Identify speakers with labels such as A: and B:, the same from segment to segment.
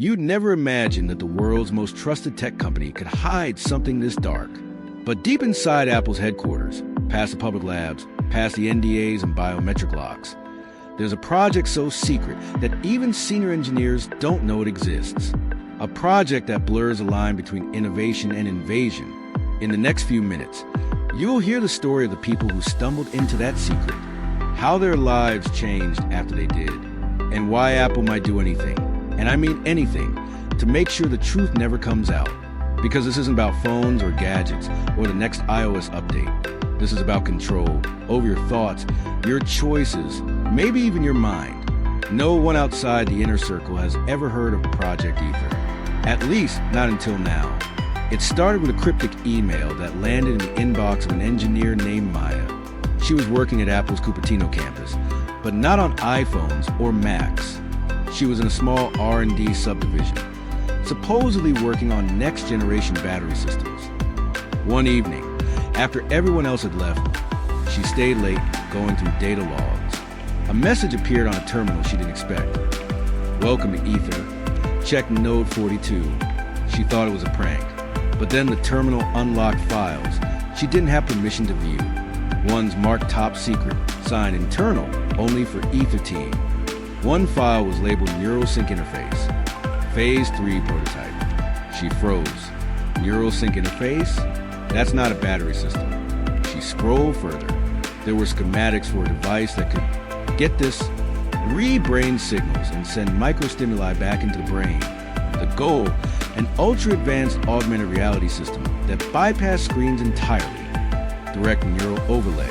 A: You'd never imagine that the world's most trusted tech company could hide something this dark. But deep inside Apple's headquarters, past the public labs, past the NDAs and biometric locks, there's a project so secret that even senior engineers don't know it exists. A project that blurs the line between innovation and invasion. In the next few minutes, you'll hear the story of the people who stumbled into that secret, how their lives changed after they did, and why Apple might do anything, and I mean anything, to make sure the truth never comes out. Because this isn't about phones or gadgets or the next iOS update. This is about control over your thoughts, your choices, maybe even your mind. No one outside the inner circle has ever heard of Project Aether. At least not until now. It started with a cryptic email that landed in the inbox of an engineer named Maya. She was working at Apple's Cupertino campus, but not on iPhones or Macs. She was in a small R&D subdivision, supposedly working on next-generation battery systems. One evening, after everyone else had left, she stayed late going through data logs. A message appeared on a terminal she didn't expect. Welcome to Aether. Check node 42. She thought it was a prank. But then the terminal unlocked files she didn't have permission to view. One's marked top secret, signed internal, only for Aether team. One file was labeled Neural Sync Interface, Phase 3 prototype. She froze. Neural Sync Interface? That's not a battery system. She scrolled further. There were schematics for a device that could, get this, read brain signals and send microstimuli back into the brain. The goal, an ultra-advanced augmented reality system that bypassed screens entirely. Direct neural overlay.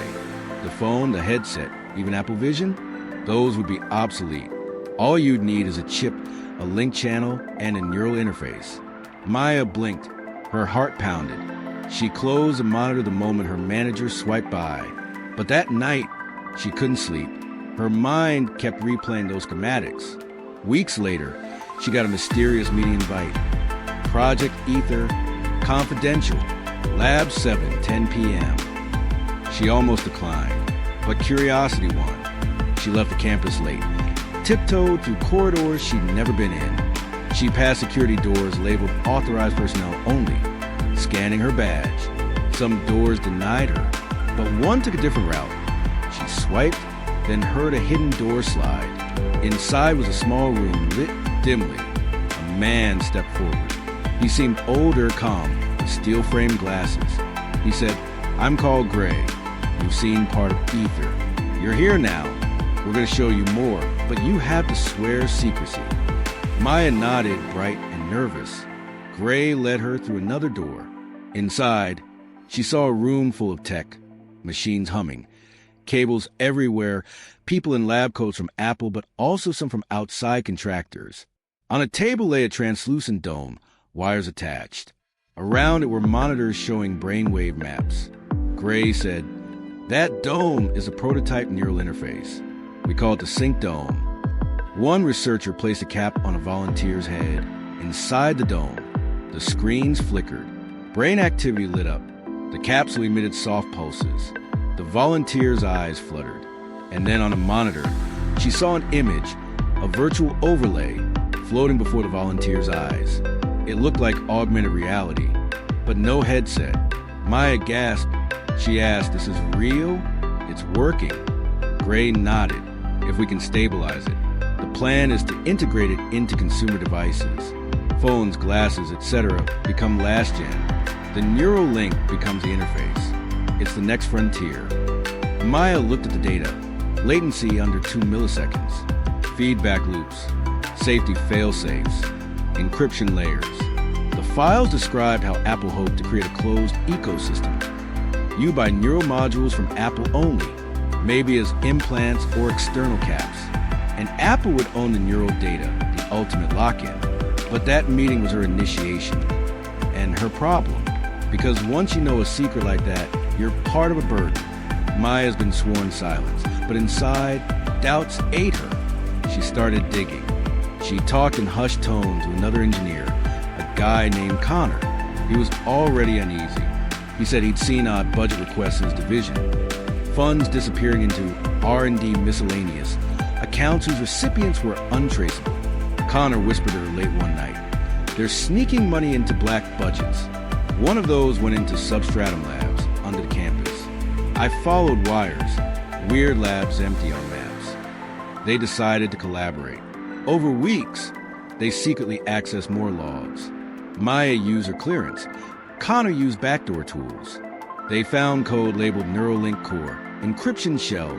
A: The phone, the headset, even Apple Vision, those would be obsolete. All you'd need is a chip, a link channel, and a neural interface. Maya blinked. Her heart pounded. She closed the monitor the moment her manager swiped by. But that night, she couldn't sleep. Her mind kept replaying those schematics. Weeks later, she got a mysterious meeting invite. Project Aether, confidential, Lab 7, 10 p.m. She almost declined, but curiosity won. She left the campus late, tiptoed through corridors she'd never been in. She passed security doors labeled authorized personnel only, scanning her badge. Some doors denied her, but one took a different route. She swiped, then heard a hidden door slide. Inside was a small room lit dimly. A man stepped forward. He seemed older, calm, with steel-framed glasses. He said, "I'm called Gray. You've seen part of Aether. You're here now. We're going to show you more, but you have to swear secrecy." Maya nodded, bright and nervous. Gray led her through another door. Inside, she saw a room full of tech, machines humming, cables everywhere, people in lab coats from Apple, but also some from outside contractors. On a table lay a translucent dome, wires attached. Around it were monitors showing brainwave maps. Gray said, "That dome is a prototype neural interface. We call it the Synch Dome." One researcher placed a cap on a volunteer's head. Inside the dome, the screens flickered. Brain activity lit up. The capsule emitted soft pulses. The volunteer's eyes fluttered. And then on a monitor, she saw an image, a virtual overlay, floating before the volunteer's eyes. It looked like augmented reality, but no headset. Maya gasped. She asked, "This is real? It's working?" Gray nodded. "If we can stabilize it. The plan is to integrate it into consumer devices. Phones, glasses, etc. become last gen. The neural link becomes the interface. It's the next frontier." Maya looked at the data. Latency under 2 milliseconds. Feedback loops. Safety fail-safes. Encryption layers. The files described how Apple hoped to create a closed ecosystem. You buy neural modules from Apple only, maybe as implants or external caps. And Apple would own the neural data, the ultimate lock-in. But that meeting was her initiation. And her problem. Because once you know a secret like that, you're part of a burden. Maya's been sworn silence, but inside, doubts ate her. She started digging. She talked in hushed tones to another engineer, a guy named Connor. He was already uneasy. He said he'd seen odd budget requests in his division, funds disappearing into R&D miscellaneous, accounts whose recipients were untraceable. Connor whispered to her late one night, "They're sneaking money into black budgets." One of those went into substratum labs under the campus. I followed wires, weird labs empty on maps. They decided to collaborate. Over weeks, they secretly accessed more logs. Maya used her clearance. Connor used backdoor tools. They found code labeled Neuralink Core, Encryption Shell,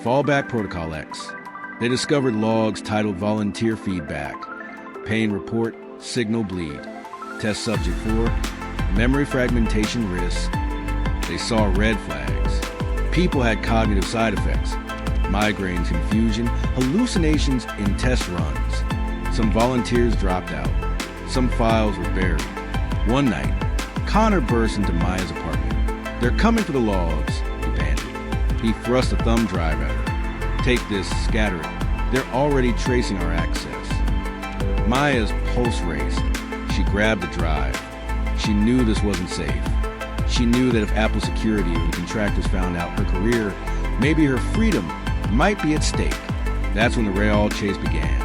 A: Fallback Protocol X. They discovered logs titled Volunteer Feedback, Pain Report, Signal Bleed, Test Subject 4, Memory Fragmentation Risk. They saw red flags. People had cognitive side effects, migraines, confusion, hallucinations in test runs. Some volunteers dropped out. Some files were buried. One night, Connor burst into Maya's apartment. "They're coming for the logs," he panted. He thrust a thumb drive at her. "Take this, scatter it. They're already tracing our access." Maya's pulse raced. She grabbed the drive. She knew this wasn't safe. She knew that if Apple security or the contractors found out her career, maybe her freedom, might be at stake. That's when the real chase began.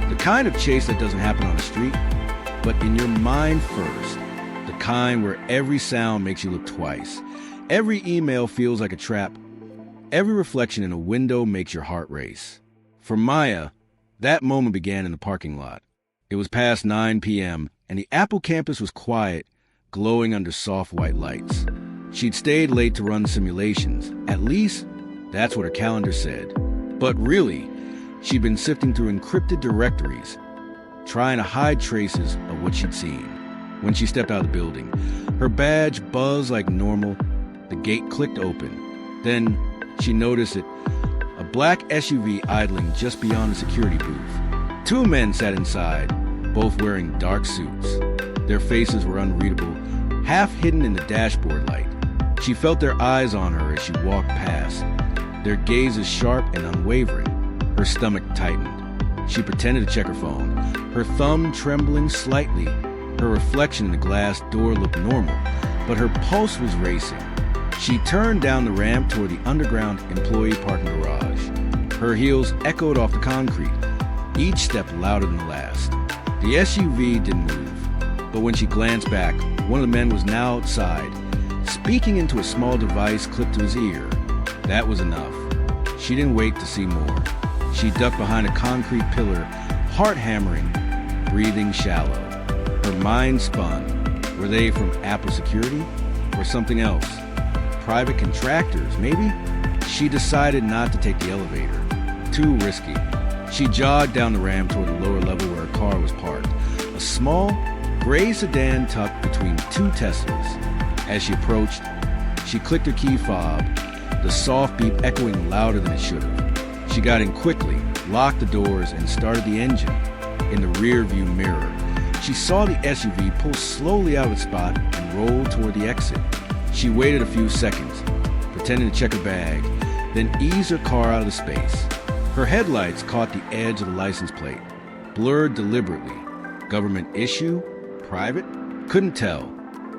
A: The kind of chase that doesn't happen on the street, but in your mind first. The kind where every sound makes you look twice. Every email feels like a trap. Every reflection in a window makes your heart race. For Maya, that moment began in the parking lot. It was past 9 p.m., and the Apple campus was quiet, glowing under soft white lights. She'd stayed late to run simulations. At least, that's what her calendar said. But really, she'd been sifting through encrypted directories, trying to hide traces of what she'd seen. When she stepped out of the building, her badge buzzed like normal. The gate clicked open. Then she noticed it, a black SUV idling just beyond the security booth. Two men sat inside, both wearing dark suits. Their faces were unreadable, half hidden in the dashboard light. She felt their eyes on her as she walked past, their gazes sharp and unwavering. Her stomach tightened. She pretended to check her phone, her thumb trembling slightly. Her reflection in the glass door looked normal, but her pulse was racing. She turned down the ramp toward the underground employee parking garage. Her heels echoed off the concrete, each step louder than the last. The SUV didn't move, but when she glanced back, one of the men was now outside, speaking into a small device clipped to his ear. That was enough. She didn't wait to see more. She ducked behind a concrete pillar, heart hammering, breathing shallow. Her mind spun. Were they from Apple security or something else? Private contractors, maybe? She decided not to take the elevator. Too risky. She jogged down the ramp toward the lower level where her car was parked. A small, gray sedan tucked between two Teslas. As she approached, she clicked her key fob, the soft beep echoing louder than it should have. She got in quickly, locked the doors, and started the engine. In the rear-view mirror, she saw the SUV pull slowly out of its spot and roll toward the exit. She waited a few seconds, pretending to check her bag, then eased her car out of the space. Her headlights caught the edge of the license plate, blurred deliberately. Government issue? Private? Couldn't tell.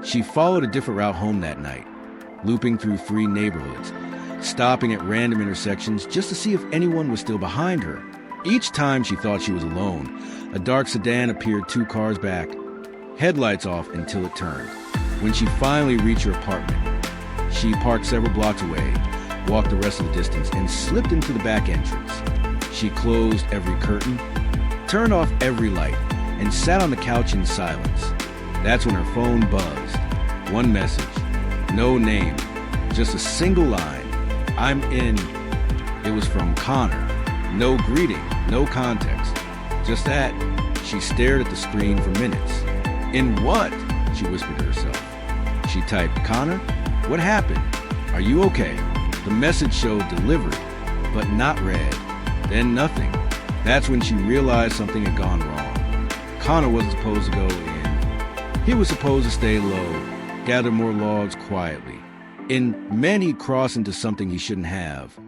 A: She followed a different route home that night, looping through 3 neighborhoods, stopping at random intersections just to see if anyone was still behind her. Each time she thought she was alone, a dark sedan appeared 2 cars back, headlights off until it turned. When she finally reached her apartment, she parked several blocks away, walked the rest of the distance, and slipped into the back entrance. She closed every curtain, turned off every light, and sat on the couch in silence. That's when her phone buzzed. One message, no name, just a single line. "I'm in." It was from Connor. No greeting, no context. Just that. She stared at the screen for minutes. "In what?" she whispered to herself. She typed, "Connor, what happened? Are you okay?" The message showed delivered, but not read. Then nothing. That's when she realized something had gone wrong. Connor wasn't supposed to go in. He was supposed to stay low, gather more logs quietly. In men, he'd cross into something he shouldn't have.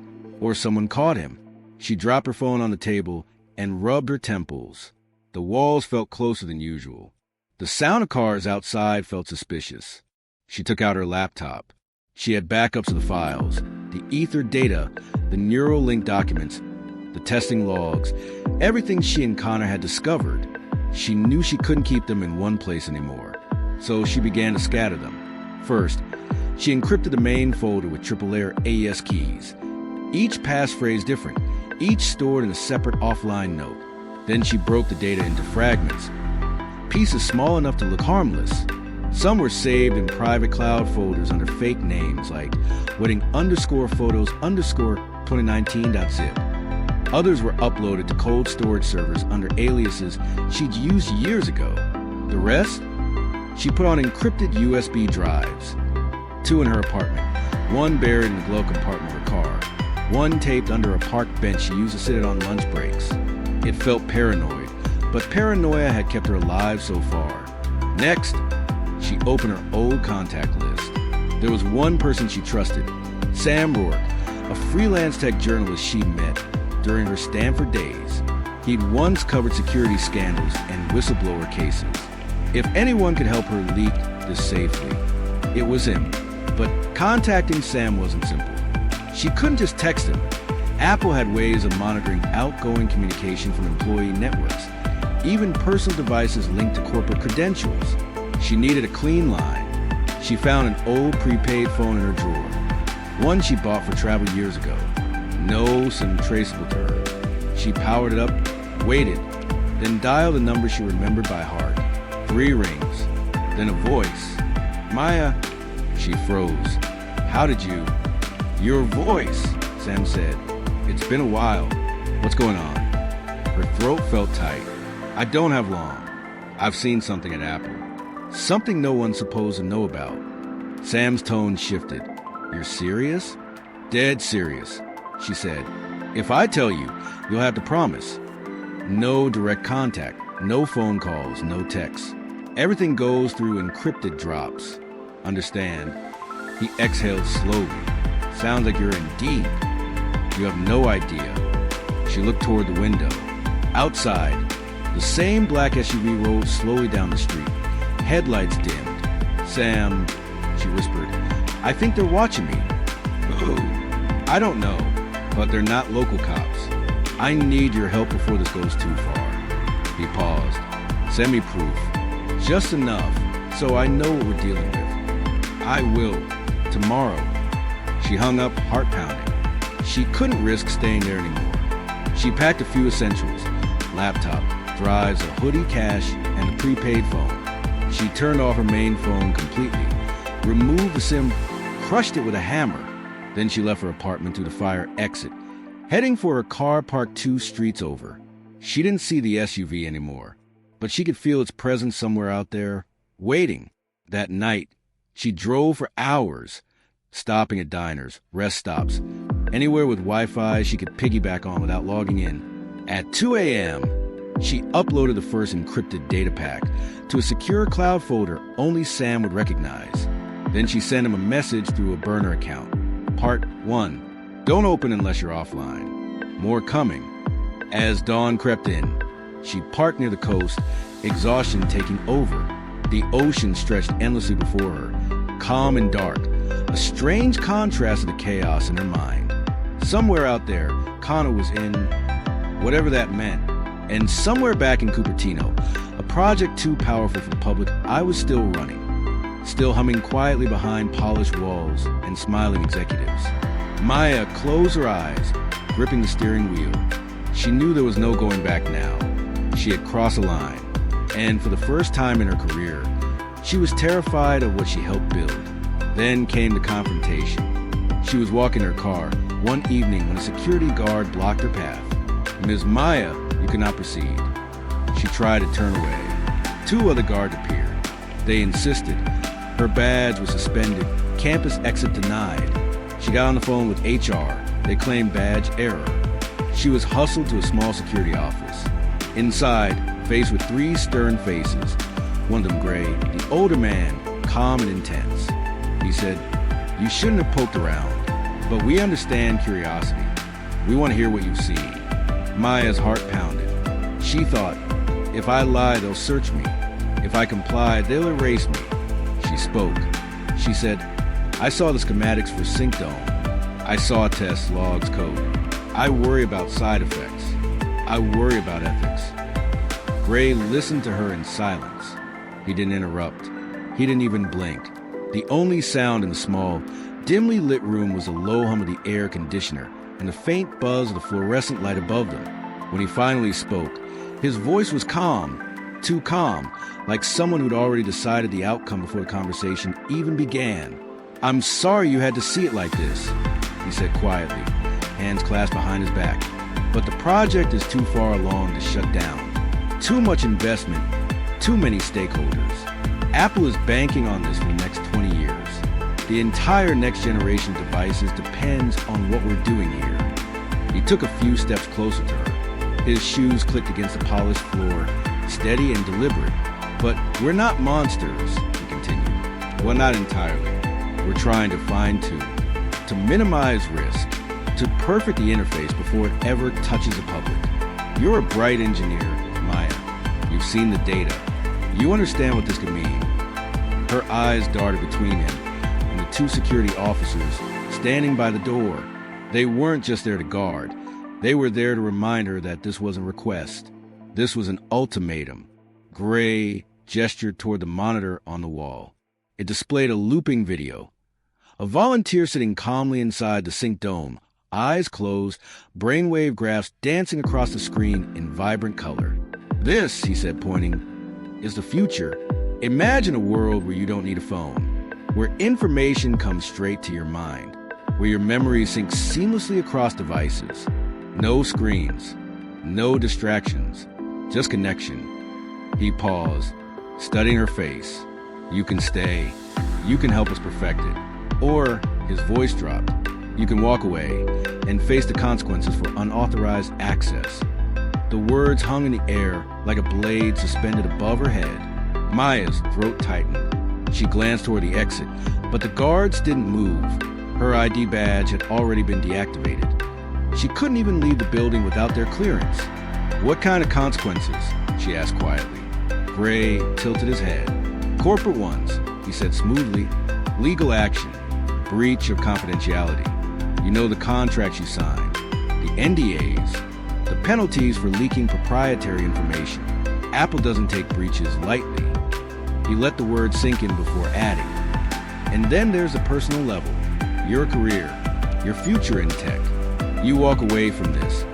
A: Or someone caught him. She dropped her phone on the table and rubbed her temples. The walls felt closer than usual. The sound of cars outside felt suspicious. She took out her laptop. She had backups of the files, the Aether data, the Neuralink documents, the the testing logs, everything she and Connor had discovered. She knew she couldn't keep them in one place anymore, so she began to scatter them. First, she encrypted the main folder with triple-layer AES keys, each passphrase different, each stored in a separate offline note. Then she broke the data into fragments, pieces small enough to look harmless. Some were saved in private cloud folders under fake names like wedding_photos_2019.zip. Others were uploaded to cold storage servers under aliases she'd used years ago. The rest? She put on encrypted USB drives. 2 in her apartment, 1 buried in the glove compartment of her car, 1 taped under a park bench she used to sit at on lunch breaks. It felt paranoid, but paranoia had kept her alive so far. Next, she opened her old contact list. There was one person she trusted, Sam Rourke, a freelance tech journalist she met during her Stanford days. He'd once covered security scandals and whistleblower cases. If anyone could help her leak this safely, it was him. But contacting Sam wasn't simple. She couldn't just text him. Apple had ways of monitoring outgoing communication from employee networks, even personal devices linked to corporate credentials. She needed a clean line. She found an old prepaid phone in her drawer, one she bought for travel years ago. No SIM traceable to her. She powered it up, waited, then dialed a number she remembered by heart. 3 rings, then a voice. Maya. She froze. How did you? Your voice, Sam said. It's been a while. What's going on? Her throat felt tight. I don't have long. I've seen something at Apple. Something no one's supposed to know about. Sam's tone shifted. You're serious? Dead serious, she said. If I tell you, you'll have to promise. No direct contact, no phone calls, no texts. Everything goes through encrypted drops. Understand? He exhaled slowly. Sounds like you're in deep. You have no idea. She looked toward the window. Outside, the same black SUV rolled slowly down the street. Headlights dimmed. Sam, she whispered, I think they're watching me. Who? I don't know, but they're not local cops. I need your help before this goes too far. He paused. Send me proof. Just enough, so I know what we're dealing with. I will. Tomorrow. She hung up, heart pounding. She couldn't risk staying there anymore. She packed a few essentials, laptop, drives, a hoodie, cash, and a prepaid phone. She turned off her main phone completely, removed the SIM, crushed it with a hammer. Then she left her apartment through the fire exit, heading for her car parked 2 streets over. She didn't see the SUV anymore, but she could feel its presence somewhere out there, waiting. That night, she drove for hours, stopping at diners, rest stops, anywhere with Wi-Fi she could piggyback on without logging in. At 2 a.m., she uploaded the first encrypted data pack to a secure cloud folder only Sam would recognize. Then she sent him a message through a burner account. Part 1. Don't open unless you're offline. More coming. As dawn crept in, she parked near the coast, exhaustion taking over. The ocean stretched endlessly before her, calm and dark, a strange contrast to the chaos in her mind. Somewhere out there, Connor was in whatever that meant. And somewhere back in Cupertino, a project too powerful for the public, I was still running, still humming quietly behind polished walls and smiling executives. Maya closed her eyes, gripping the steering wheel. She knew there was no going back now. She had crossed a line, and for the first time in her career, she was terrified of what she helped build. Then came the confrontation. She was walking her car one evening when a security guard blocked her path. Ms. Maya, you cannot proceed. She tried to turn away. 2 other guards appeared. They insisted. Her badge was suspended. Campus exit denied. She got on the phone with HR. They claimed badge error. She was hustled to a small security office. Inside, faced with 3 stern faces, one of them gray, the older man, calm and intense. He said, you shouldn't have poked around, but we understand curiosity. We want to hear what you've seen. Maya's heart pounded. She thought, if I lie, they'll search me. If I comply, they'll erase me. She spoke. She said, I saw the schematics for Synch Dome. I saw tests, logs, code. I worry about side effects. I worry about ethics. Gray listened to her in silence. He didn't interrupt. He didn't even blink. The only sound in the small, dimly lit room was the low hum of the air conditioner and the faint buzz of the fluorescent light above them. When he finally spoke, his voice was calm, too calm, like someone who'd already decided the outcome before the conversation even began. "I'm sorry you had to see it like this," he said quietly, hands clasped behind his back. "But the project is too far along to shut down. Too much investment, too many stakeholders. Apple is banking on this for the next 20 years. The entire next generation of devices depends on what we're doing here." He took a few steps closer to her. His shoes clicked against the polished floor, steady and deliberate. "But we're not monsters," he continued. "Well, not entirely. We're trying to fine-tune, to minimize risk, to perfect the interface before it ever touches the public. You're a bright engineer, Maya. You've seen the data. You understand what this could mean." Her eyes darted between him and the two security officers standing by the door. They weren't just there to guard. They were there to remind her that this wasn't a request. This was an ultimatum. Gray gestured toward the monitor on the wall. It displayed a looping video. A volunteer sitting calmly inside the Synch Dome, eyes closed, brainwave graphs dancing across the screen in vibrant color. "This," he said, pointing, "is the future. Imagine a world where you don't need a phone, where information comes straight to your mind, where your memories sync seamlessly across devices. No screens, no distractions, just connection." He paused, studying her face. "You can stay. You can help us perfect it." Or, his voice dropped, "You can walk away and face the consequences for unauthorized access." The words hung in the air like a blade suspended above her head. Maya's throat tightened. She glanced toward the exit, but the guards didn't move. Her ID badge had already been deactivated. She couldn't even leave the building without their clearance. "What kind of consequences?" she asked quietly. Gray tilted his head. "Corporate ones," he said smoothly. "Legal action, breach of confidentiality. You know, the contracts you signed, the NDAs, the penalties for leaking proprietary information. Apple doesn't take breaches lightly." He let the words sink in before adding, "And then there's the personal level. Your career, your future in tech. You walk away from this,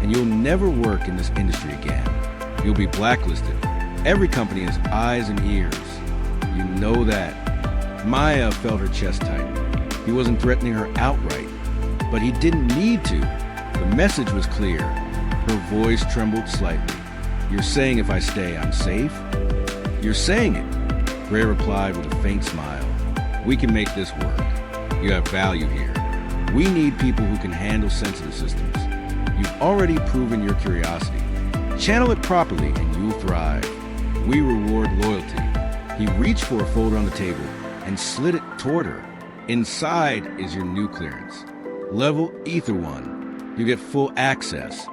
A: and you'll never work in this industry again. You'll be blacklisted. Every company has eyes and ears. You know that." Maya felt her chest tighten. He wasn't threatening her outright, but he didn't need to. The message was clear. Her voice trembled slightly. "You're saying if I stay, I'm safe?" "You're saying it," Gray replied with a faint smile. "We can make this work. You have value here. We need people who can handle sensitive systems. You've already proven your curiosity. Channel it properly and you'll thrive. We reward loyalty." He reached for a folder on the table and slid it toward her. "Inside is your new clearance. Level Aether 1. You get full access.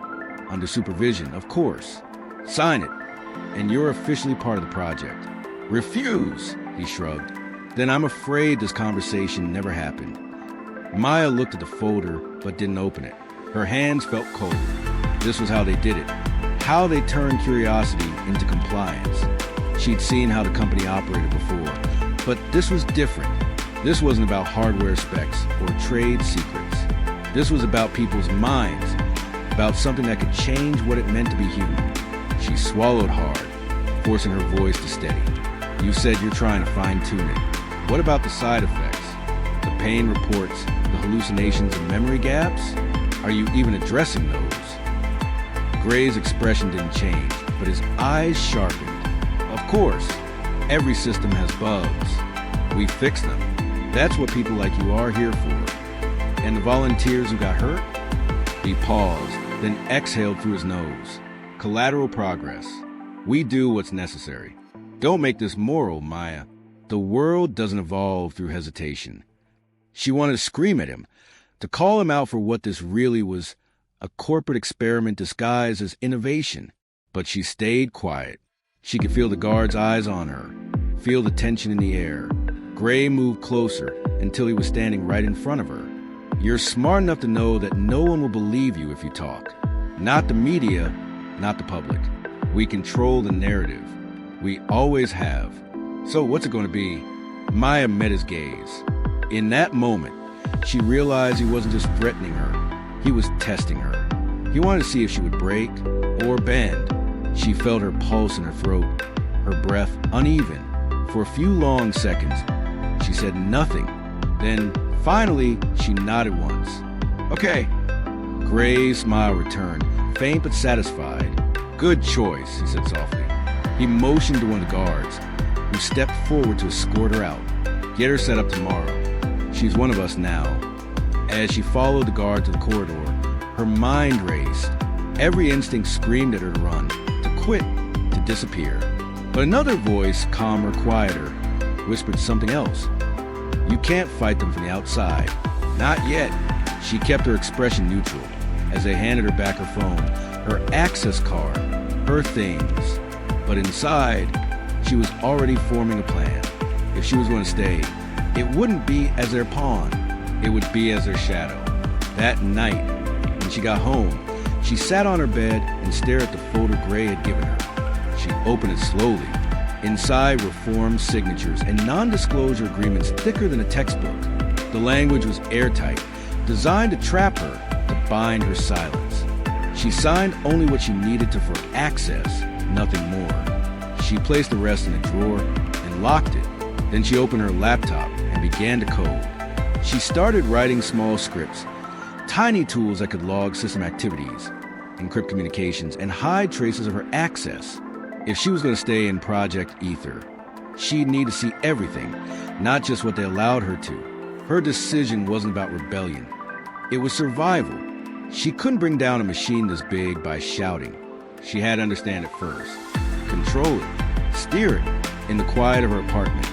A: Under supervision, of course. Sign it, and you're officially part of the project." "Refuse," he shrugged. "Then I'm afraid this conversation never happened." Maya looked at the folder, but didn't open it. Her hands felt cold. This was how they did it. How they turned curiosity into compliance. She'd seen how the company operated before, but this was different. This wasn't about hardware specs or trade secrets. This was about people's minds, about something that could change what it meant to be human. She swallowed hard, forcing her voice to steady. "You said you're trying to fine-tune it. What about the side effects? The pain reports, the hallucinations and memory gaps? Are you even addressing those?" Gray's expression didn't change, but his eyes sharpened. "Of course, every system has bugs. We fix them. That's what people like you are here for. And the volunteers who got hurt?" He paused, then exhaled through his nose. "Collateral progress. We do what's necessary. Don't make this moral, Maya. The world doesn't evolve through hesitation." She wanted to scream at him, to call him out for what this really was, a corporate experiment disguised as innovation. But she stayed quiet. She could feel the guard's eyes on her, feel the tension in the air. Gray moved closer until he was standing right in front of her. You're smart enough to know that no one will believe you if you talk. Not the media, not the public. We control the narrative. We always have. So what's it going to be? Maya met his gaze. In that moment, she realized he wasn't just threatening her. He was testing her. He wanted to see if she would break or bend. She felt her pulse in her throat, her breath uneven. For a few long seconds, she said nothing. Then, finally, she nodded once. Okay. Gray's smile returned, faint but satisfied. Good choice, he said softly. He motioned to one of the guards, who stepped forward to escort her out. Get her set up tomorrow. She's one of us now. As she followed the guard to the corridor, her mind raced. Every instinct screamed at her to run, to quit, to disappear. But another voice, calmer, quieter, whispered something else. You can't fight them from the outside. Not yet. She kept her expression neutral as they handed her back her phone, her access card, her things. But inside, she was already forming a plan. If she was going to stay, it wouldn't be as their pawn. It would be as their shadow. That night, when she got home, she sat on her bed and stared at the folder Gray had given her. She opened it slowly. Inside were formed signatures and non-disclosure agreements thicker than a textbook. The language was airtight, designed to trap her, to bind her silence. She signed only what she needed to for access, nothing more. She placed the rest in a drawer and locked it. Then she opened her laptop and began to code. She started writing small scripts, tiny tools that could log system activities, encrypt communications, and hide traces of her access. If she was going to stay in Project Aether, she'd need to see everything, not just what they allowed her to. Her decision wasn't about rebellion. It was survival. She couldn't bring down a machine this big by shouting. She had to understand it first. Control it. Steer it. In the quiet of her apartment,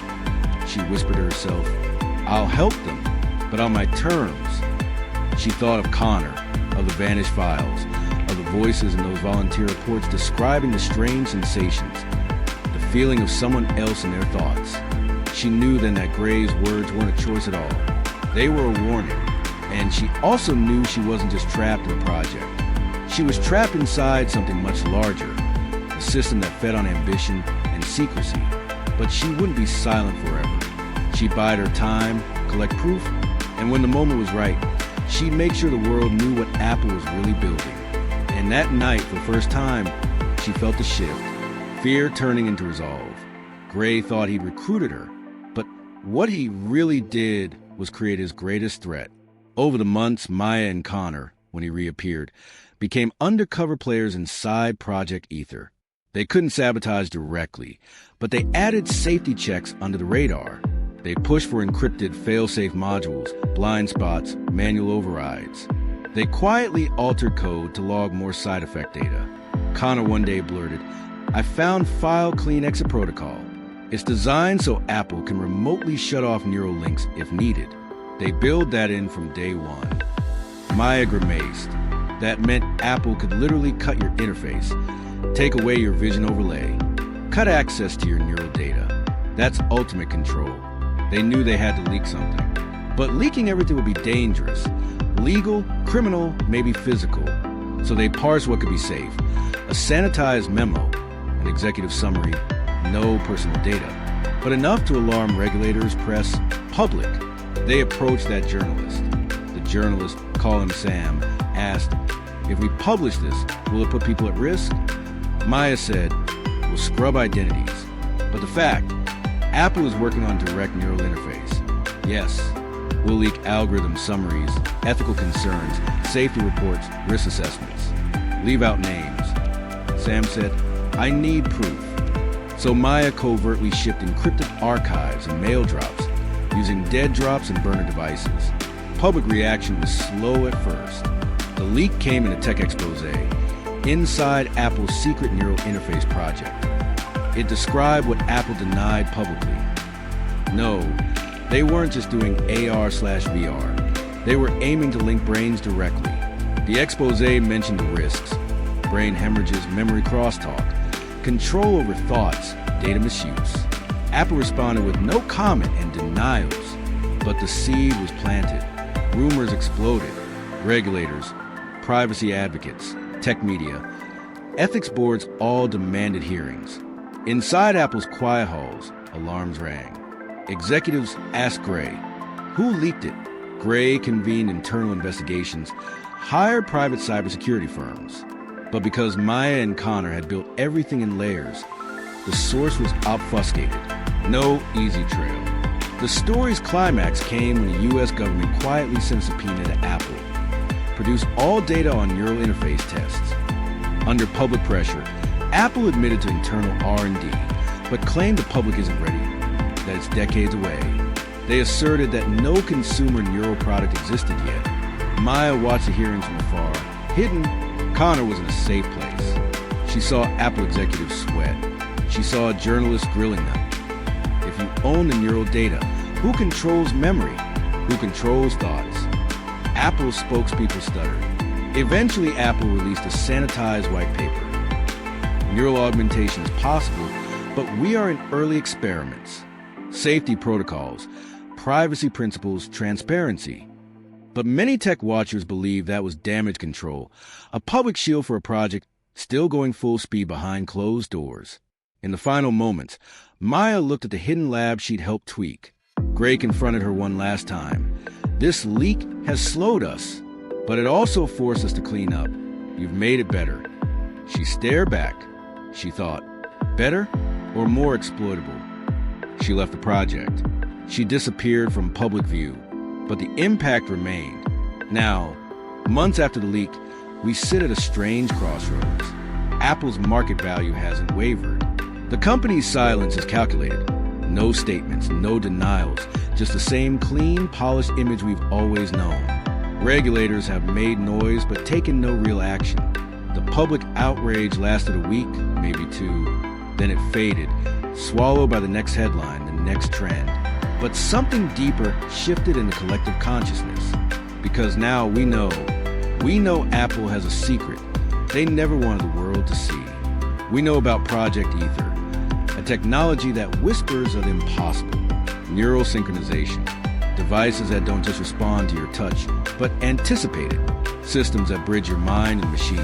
A: she whispered to herself, I'll help them, but on my terms. She thought of Connor, of the vanished files, of the voices in those volunteer reports describing the strange sensations, the feeling of someone else in their thoughts. She knew then that Gray's words weren't a choice at all. They were a warning. And she also knew she wasn't just trapped in the project. She was trapped inside something much larger, a system that fed on ambition and secrecy. But she wouldn't be silent forever. She'd bide her time, collect proof, and when the moment was right, she'd make sure the world knew what Apple was really building. And that night, for the first time, she felt the shift, fear turning into resolve. Gray thought he'd recruited her, but what he really did was create his greatest threat. Over the months, Maya and Connor, when he reappeared, became undercover players inside Project Aether. They couldn't sabotage directly, but they added safety checks under the radar. They pushed for encrypted fail-safe modules, blind spots, manual overrides. They quietly altered code to log more side effect data. Connor one day blurted, I found file clean exit protocol. It's designed so Apple can remotely shut off neural links if needed. They build that in from day one. Maya grimaced. That meant Apple could literally cut your interface, take away your vision overlay, cut access to your neural data. That's ultimate control. They knew they had to leak something. But leaking everything would be dangerous. Legal, criminal, maybe physical. So they parsed what could be safe. A sanitized memo, an executive summary, no personal data. But enough to alarm regulators, press, public. They approached that journalist. The journalist, call him Sam, asked, if we publish this, will it put people at risk? Maya said, we'll scrub identities. But the fact, Apple is working on direct neural interface. Yes, we'll leak algorithm summaries, ethical concerns, safety reports, risk assessments. Leave out names. Sam said, I need proof. So Maya covertly shipped encrypted archives and mail drops, using dead drops and burner devices. Public reaction was slow at first. The leak came in a tech expose inside Apple's secret neural interface project. It described what Apple denied publicly. No, they weren't just doing AR/VR. They were aiming to link brains directly. The expose mentioned the risks: brain hemorrhages, memory crosstalk, control over thoughts, data misuse. Apple responded with no comment and denials, but the seed was planted. rumors exploded. Regulators, privacy advocates, tech media, ethics boards all demanded hearings. Inside Apple's quiet halls, alarms rang. Executives asked Gray, who leaked it? Gray convened internal investigations, hired private cybersecurity firms. But because Maya and Connor had built everything in layers, the source was obfuscated. No easy trail. The story's climax came when the U.S. government quietly sent a subpoena to Apple, produced all data on neural interface tests. Under public pressure, Apple admitted to internal R&D, but claimed the public isn't ready, that it's decades away. They asserted that no consumer neural product existed yet. Maya watched the hearings from afar. Hidden, Connor was in a safe place. She saw Apple executives sweat. She saw journalists grilling them. If you own the neural data, who controls memory? Who controls thoughts? Apple's spokespeople stuttered. Eventually, Apple released a sanitized white paper. Neural augmentation is possible, but we are in early experiments. Safety protocols, privacy principles, transparency. But many tech watchers believe that was damage control, a public shield for a project still going full speed behind closed doors. In the final moments, Maya looked at the hidden lab she'd helped tweak. Gray confronted her one last time. This leak has slowed us, but it also forced us to clean up. You've made it better. She stared back. She thought, better or more exploitable? She left the project. She disappeared from public view, but the impact remained. Now, months after the leak, we sit at a strange crossroads. Apple's market value hasn't wavered. The company's silence is calculated. No statements, no denials, just the same clean, polished image we've always known. Regulators have made noise but taken no real action. The public outrage lasted a week, maybe two, then it faded, swallowed by the next headline, the next trend. But something deeper shifted in the collective consciousness. Because now we know Apple has a secret they never wanted the world to see. We know about Project Aether, a technology that whispers of the impossible. Neural synchronization, devices that don't just respond to your touch, but anticipate it. Systems that bridge your mind and machine,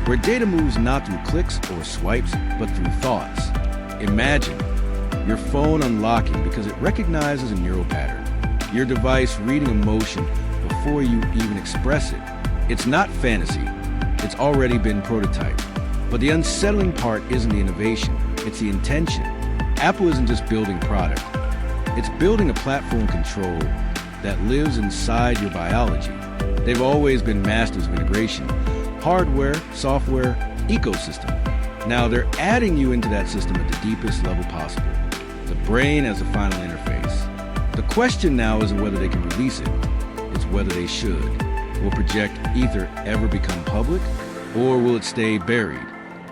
A: where data moves not through clicks or swipes, but through thoughts. Imagine your phone unlocking because it recognizes a neural pattern. Your device reading emotion before you even express it. It's not fantasy. It's already been prototyped. But the unsettling part isn't the innovation, it's the intention. Apple isn't just building product. It's building a platform control that lives inside your biology. They've always been masters of integration. Hardware, software, ecosystem. Now they're adding you into that system at the deepest level possible. The brain as the final interface. The question now isn't whether they can release it, it's whether they should. Will Project Aether ever become public? Or will it stay buried,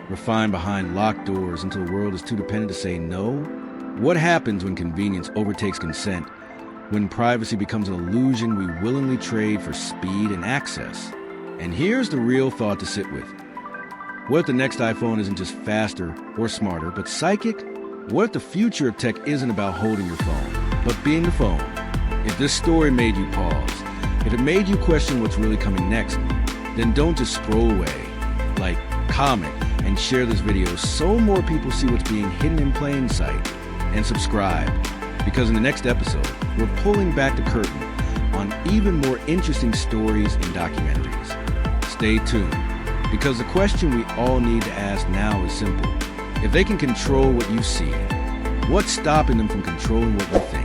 A: refined behind locked doors until the world is too dependent to say no? What happens when convenience overtakes consent? When privacy becomes an illusion we willingly trade for speed and access? And here's the real thought to sit with. What if the next iPhone isn't just faster or smarter, but psychic? What if the future of tech isn't about holding your phone, but being the phone? If this story made you pause, if it made you question what's really coming next, then don't just scroll away. Like, comment, and share this video so more people see what's being hidden in plain sight. And subscribe, because in the next episode, we're pulling back the curtain on even more interesting stories and documentaries. Stay tuned, because the question we all need to ask now is simple. If they can control what you see, what's stopping them from controlling what you think?